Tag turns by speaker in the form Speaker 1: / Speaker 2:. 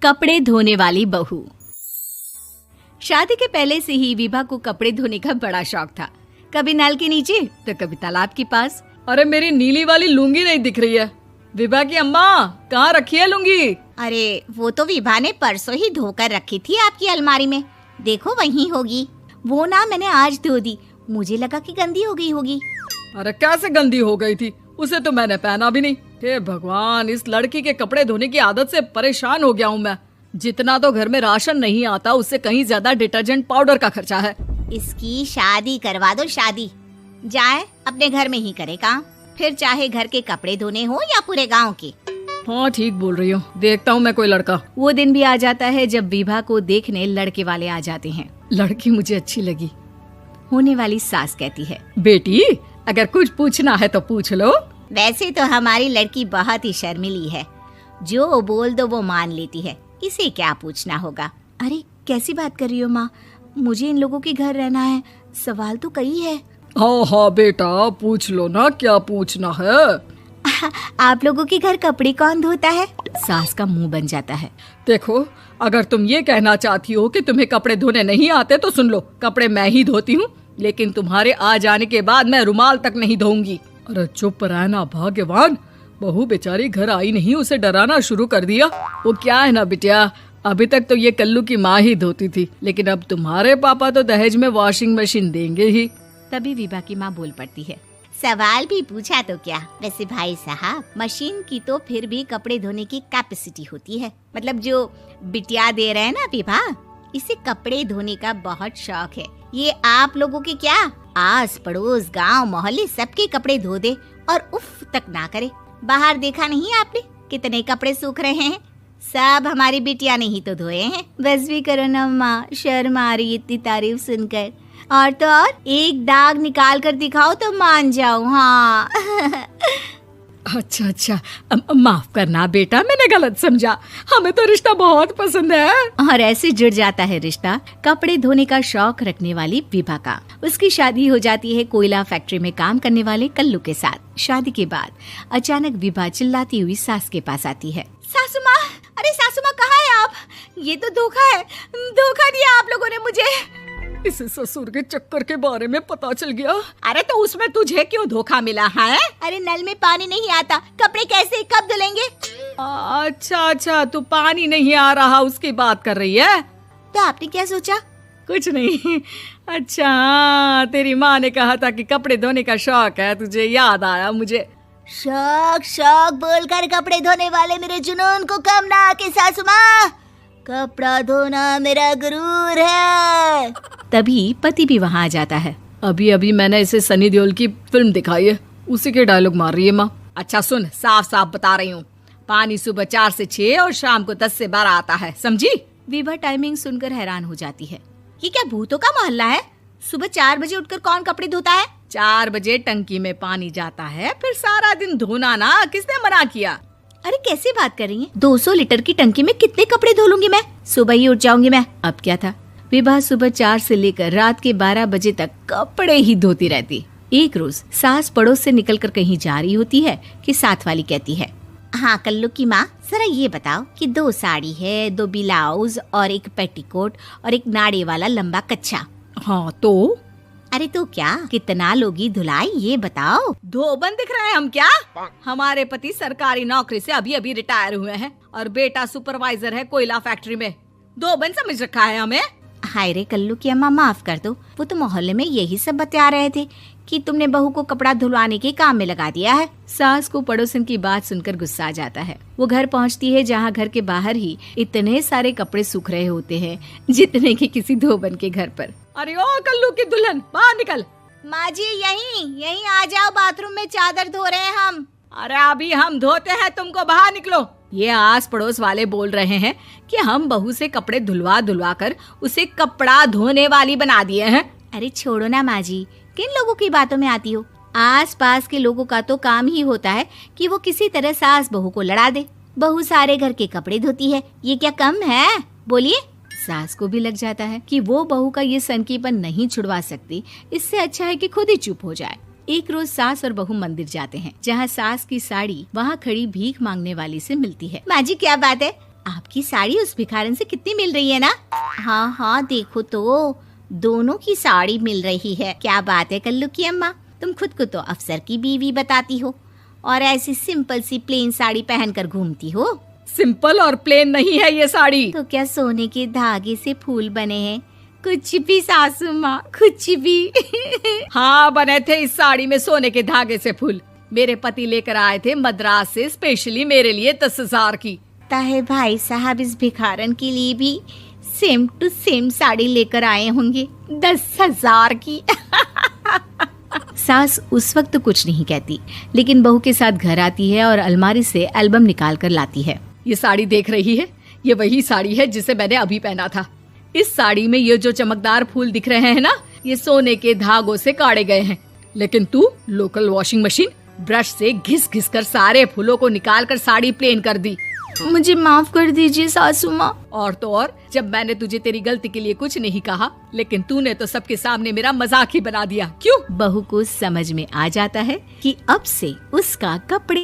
Speaker 1: कपड़े धोने वाली बहू। शादी के पहले से ही विभा को कपड़े धोने का बड़ा शौक था। कभी नल के नीचे तो कभी तालाब के पास।
Speaker 2: अरे मेरी नीली वाली लुंगी नहीं दिख रही है। विभा की अम्मा, कहाँ रखी है लुंगी?
Speaker 3: अरे वो तो विभा ने परसों ही धोकर रखी थी आपकी अलमारी में, देखो वहीं होगी। वो ना मैंने आज धो दी, मुझे लगा कि गंदी हो गई होगी।
Speaker 2: अरे कैसे गंदी हो गई थी? उसे तो मैंने पहना भी नहीं। हे भगवान, इस लड़की के कपड़े धोने की आदत से परेशान हो गया हूँ मैं। जितना तो घर में राशन नहीं आता, उससे कहीं ज्यादा डिटर्जेंट पाउडर का खर्चा है।
Speaker 3: इसकी शादी करवा दो, शादी जाए अपने घर में ही करे काम, फिर चाहे घर के कपड़े धोने हो या पूरे गांव के।
Speaker 2: हाँ ठीक बोल रही हूँ, देखता हूँ मैं कोई लड़का।
Speaker 1: वो दिन भी आ जाता है जब विभा को देखने लड़के वाले आ जाते हैं।
Speaker 2: लड़की मुझे अच्छी लगी।
Speaker 1: होने वाली सास कहती है,
Speaker 2: बेटी अगर कुछ पूछना है तो पूछ लो।
Speaker 3: वैसे तो हमारी लड़की बहुत ही शर्मीली है, जो बोल दो वो मान लेती है, इसे क्या पूछना होगा।
Speaker 1: अरे कैसी बात कर रही हो माँ, मुझे इन लोगों के घर रहना है, सवाल तो कई है।
Speaker 2: हाँ हाँ बेटा, पूछ लो ना, क्या पूछना है।
Speaker 1: आप लोगों के घर कपड़े कौन धोता है? सास का मुंह बन जाता है।
Speaker 2: देखो, अगर तुम ये कहना चाहती हो कि तुम्हें कपड़े धोने नहीं आते तो सुन लो, कपड़े मैं ही धोती हूँ, लेकिन तुम्हारे आ जाने के बाद मैं रुमाल तक नहीं धोऊंगी। अरे चुप रहना भाग्यवान, बहू बेचारी घर आई नहीं, उसे डराना शुरू कर दिया। वो क्या है ना बिटिया, अभी तक तो ये कल्लू की माँ ही धोती थी, लेकिन अब तुम्हारे पापा तो दहेज में वॉशिंग मशीन देंगे ही।
Speaker 1: तभी विभा की माँ बोल पड़ती है,
Speaker 3: सवाल भी पूछा तो क्या। वैसे भाई साहब, मशीन की तो फिर भी कपड़े धोने की कैपेसिटी होती है। मतलब जो बिटिया दे रहे हैं ना विभा, इसे कपड़े धोने का बहुत शौक है। ये आप लोगों के क्या, आस पड़ोस गांव मोहल्ले सबके कपड़े धो दे और उफ तक ना करे। बाहर देखा नहीं आपने कितने कपड़े सूख रहे हैं? सब हमारी बिटिया ने ही तो धोए हैं।
Speaker 1: बस भी करो ना माँ, शर्म आ रही इतनी तारीफ सुनकर। और तो और एक दाग निकाल कर दिखाओ तो मान जाओ। हाँ
Speaker 2: अच्छा, माफ करना बेटा, मैंने गलत समझा। हमें तो रिश्ता बहुत पसंद है।
Speaker 1: और ऐसे जुड़ जाता है रिश्ता कपड़े धोने का शौक रखने वाली विभा का। उसकी शादी हो जाती है कोयला फैक्ट्री में काम करने वाले कल्लू के साथ। शादी के बाद अचानक विभा चिल्लाती हुई सास के पास आती है।
Speaker 3: सासू माँ, अरे सासू माँ कहाँ है आप? ये तो धोखा है, धोखा दिया आप लोगों ने मुझे।
Speaker 2: इसे ससुर के चक्कर के बारे में पता चल गया।
Speaker 3: अरे तो उसमें तुझे क्यों धोखा मिला है? अरे नल में पानी नहीं आता, कपड़े कैसे कब धुलेंगे?
Speaker 2: अच्छा, तू पानी नहीं आ रहा उसकी बात कर रही है।
Speaker 3: तो आपने क्या सोचा?
Speaker 2: कुछ नहीं। अच्छा, तेरी माँ ने कहा था कि कपड़े धोने का शौक है तुझे, याद आया मुझे।
Speaker 3: शौक बोलकर कपड़े धोने वाले मेरे जुनून को कम ना आके सासू माँ, कपड़ा धोना मेरा गुरूर है।
Speaker 1: तभी पति भी वहाँ आ जाता है।
Speaker 2: अभी मैंने इसे सनी देओल की फिल्म दिखाई है, उसी के डायलॉग मार रही है माँ। अच्छा सुन, साफ साफ बता रही हूँ, पानी सुबह 4 से 6 और शाम को 10 से 12 आता है, समझी?
Speaker 1: विभा टाइमिंग सुनकर हैरान हो जाती है।
Speaker 3: ये क्या भूतों का मोहल्ला है? सुबह 4 बजे उठकर कौन कपड़े धोता है?
Speaker 2: 4 बजे टंकी में पानी जाता है, फिर सारा दिन धोना ना, किसने मना किया?
Speaker 1: अरे कैसी बात कर रही हैं? 200 लीटर की टंकी में कितने कपड़े धो लूंगी मैं? सुबह ही उठ जाऊंगी मैं। अब क्या था, विभा सुबह 4 से लेकर रात के 12 बजे तक कपड़े ही धोती रहती। एक रोज सास पड़ोस से निकलकर कहीं जा रही होती है कि साथ वाली कहती है,
Speaker 3: हाँ कल्लू की माँ, जरा ये बताओ कि 2 साड़ी है, 2 ब्लाउज और एक पेटीकोट और एक नाड़े वाला लंबा कच्छा।
Speaker 2: हाँ तो?
Speaker 3: अरे तो क्या, कितना लोगी धुलाई ये बताओ।
Speaker 2: धोबन दिख रहे हैं हम क्या? हमारे पति सरकारी नौकरी से अभी रिटायर हुए हैं और बेटा सुपरवाइजर है कोयला फैक्ट्री में। धोबन समझ रखा है हमें?
Speaker 3: हाय रे कल्लू की अम्मा, माफ कर दो, वो तो मोहल्ले में यही सब बता रहे थे कि तुमने बहू को कपड़ा धुलवाने के काम में लगा दिया है।
Speaker 1: सास को पड़ोसन की बात सुनकर गुस्सा आ जाता है। वो घर पहुंचती है जहां घर के बाहर ही इतने सारे कपड़े सूख रहे होते हैं जितने कि किसी धोबन के घर पर।
Speaker 2: अरे ओ कल्लू की दुल्हन, बाहर निकल।
Speaker 3: माँ जी यहीं आ जाओ, बाथरूम में चादर धो रहे हैं हम।
Speaker 2: अरे अभी हम धोते हैं, तुमको बाहर निकलो। ये आस पड़ोस वाले बोल रहे हैं कि हम बहू से कपड़े धुलवा कर उसे कपड़ा धोने वाली बना दिए हैं।
Speaker 1: अरे छोड़ो ना माँ जी, किन लोगों की बातों में आती हो? आस पास के लोगों का तो काम ही होता है कि वो किसी तरह सास बहू को लड़ा दे। बहू सारे घर के कपड़े धोती है, ये क्या कम है? बोलिए। सास को भी लग जाता है कि वो बहू का ये सनकीपन नहीं छुड़वा सकती, इससे अच्छा है कि खुद ही चुप हो जाए। एक रोज सास और बहू मंदिर जाते हैं, जहाँ सास की साड़ी वहाँ खड़ी भीख मांगने वाली से मिलती है।
Speaker 3: माँ जी क्या बात है, आपकी साड़ी उस भिखारन से कितनी मिल रही है ना? हाँ हाँ देखो तो, दोनों की साड़ी मिल रही है। क्या बात है कल्लू की अम्मा, तुम खुद को तो अफसर की बीवी बताती हो और ऐसी सिंपल सी प्लेन साड़ी पहनकर घूमती हो।
Speaker 2: सिंपल और प्लेन नहीं है ये साड़ी।
Speaker 3: तो क्या सोने के धागे से फूल बने हैं? कुछ भी सासू माँ, कुछ भी।
Speaker 2: हाँ बने थे इस साड़ी में सोने के धागे से फूल। मेरे पति लेकर आए थे मद्रास से स्पेशली मेरे लिए 10,000 की।
Speaker 3: ताहे भाई साहब इस भिखारन के लिए भी सेम टू सेम साड़ी लेकर आए होंगे 10,000 की।
Speaker 1: सास उस वक्त तो कुछ नहीं कहती, लेकिन बहू के साथ घर आती है और अलमारी से एल्बम निकाल कर लाती है।
Speaker 2: ये साड़ी देख रही है, ये वही साड़ी है जिसे मैंने अभी पहना था। इस साड़ी में ये जो चमकदार फूल दिख रहे हैं ना, ये सोने के धागों से काढ़े गए हैं। लेकिन तू लोकल वॉशिंग मशीन ब्रश से घिस घिस कर सारे फूलों को निकाल कर साड़ी प्लेन कर दी।
Speaker 1: मुझे माफ कर दीजिए सासू माँ।
Speaker 2: और तो और, जब मैंने तुझे तेरी गलती के लिए कुछ नहीं कहा, लेकिन तूने तो सबके सामने मेरा मजाक ही बना दिया। क्यों?
Speaker 1: बहू को समझ में आ जाता है कि अब से उसका कपड़े